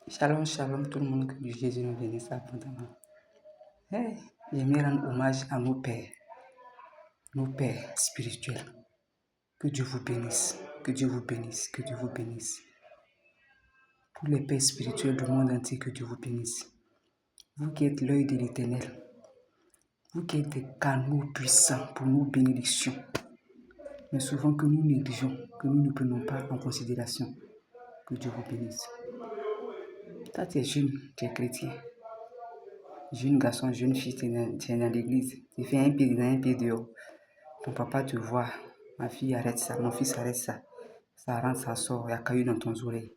Shalom, shalom tout le monde, que Jésus nous bénisse abondamment. Hey, j'aimerais rendre hommage à nos pères spirituels. Que Dieu vous bénisse, que Dieu vous bénisse, que Dieu vous bénisse. Tous les pères spirituels du monde entier, que Dieu vous bénisse. Vous qui êtes l'œil de l'Éternel, vous qui êtes des canaux puissants pour nos bénédictions, mais souvent que nous négligeons, que nous ne prenons pas en considération. Que Dieu vous bénisse. Toi, tu es jeune, tu es chrétien. Jeune garçon, jeune fille, tu es dans l'église. Tu fais un pied dedans, un pied dehors. Ton papa te voit. Ma fille, arrête ça. Mon fils, arrête ça. Ça rentre, ça sort. Il y a caillou dans ton oreille.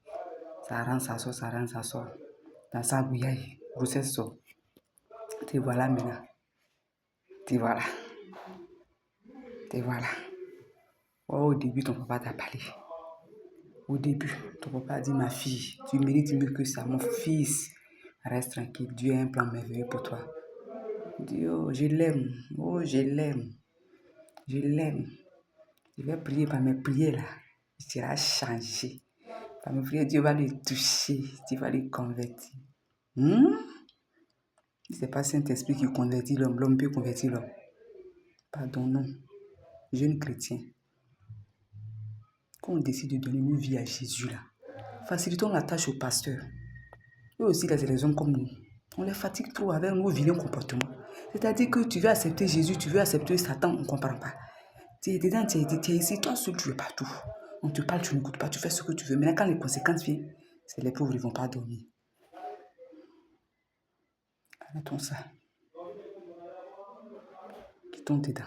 Ça rentre, ça sort, ça rentre, ça sort. Dans sa bouillaille, grossesse sort. Te voilà maintenant. Te voilà. Te voilà. Oh, au début, ton papa t'a parlé. Au début, ton papa a dit, ma fille, tu mérites mieux que ça. Mon fils, reste tranquille. Dieu a un plan merveilleux pour toi. Dis, oh, je l'aime. Oh, je l'aime. Je l'aime. Je vais prier par mes prières là. Il sera changé. Par mes prières, Dieu va le toucher. Dieu va le convertir. Si ce n'est pas Saint-Esprit qui convertit l'homme, l'homme peut convertir l'homme. Pardon, non. Jeune chrétien. Quand on décide de donner une vie à Jésus là, facilitons la tâche au pasteur. Eux aussi, là, c'est des hommes comme nous. On les fatigue trop avec nos vilains comportements. C'est-à-dire que tu veux accepter Jésus, tu veux accepter Satan, on ne comprend pas. Tu es dedans, tu es ici, toi seul, tu veux partout. On te parle, tu n'écoutes pas, tu fais ce que tu veux. Maintenant, quand les conséquences viennent, c'est les pauvres, ils ne vont pas dormir. Arrêtons ça. Quittons dedans.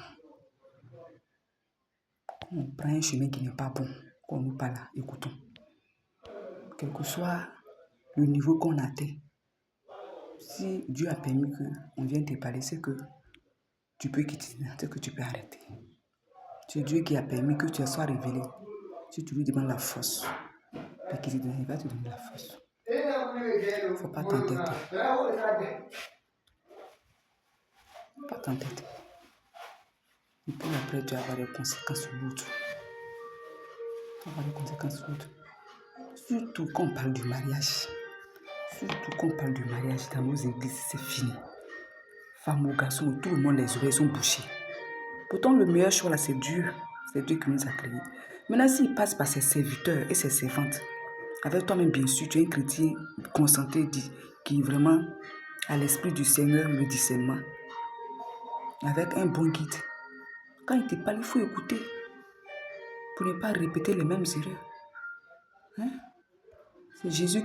On prend un chemin qui n'est pas bon, qu'on nous parle là, écoutons. Quel que soit le niveau qu'on atteint, si Dieu a permis qu'on vienne te parler, c'est que tu peux quitter, c'est que tu peux arrêter. C'est Dieu qui a permis que tu sois révélé. Si tu lui demandes la force, il va te donner la force. Il ne faut pas t'entêter. Pas t'entêter. Et puis après, tu vas avoir des conséquences lourdes. Tu vas avoir des conséquences lourdes. Surtout quand on parle du mariage. Surtout quand on parle du mariage dans nos églises, c'est fini. Femmes ou garçons, tout le monde, les oreilles sont bouchées. Pourtant, le meilleur choix là, c'est Dieu. C'est Dieu qui nous a créés. Maintenant, s'il passe par ses serviteurs et ses servantes, avec toi-même, bien sûr, tu es un chrétien concentré qui vraiment a l'esprit du Seigneur, le discernement, avec un bon guide. Quand il te parle, il faut écouter pour ne pas répéter les mêmes erreurs. C'est Jésus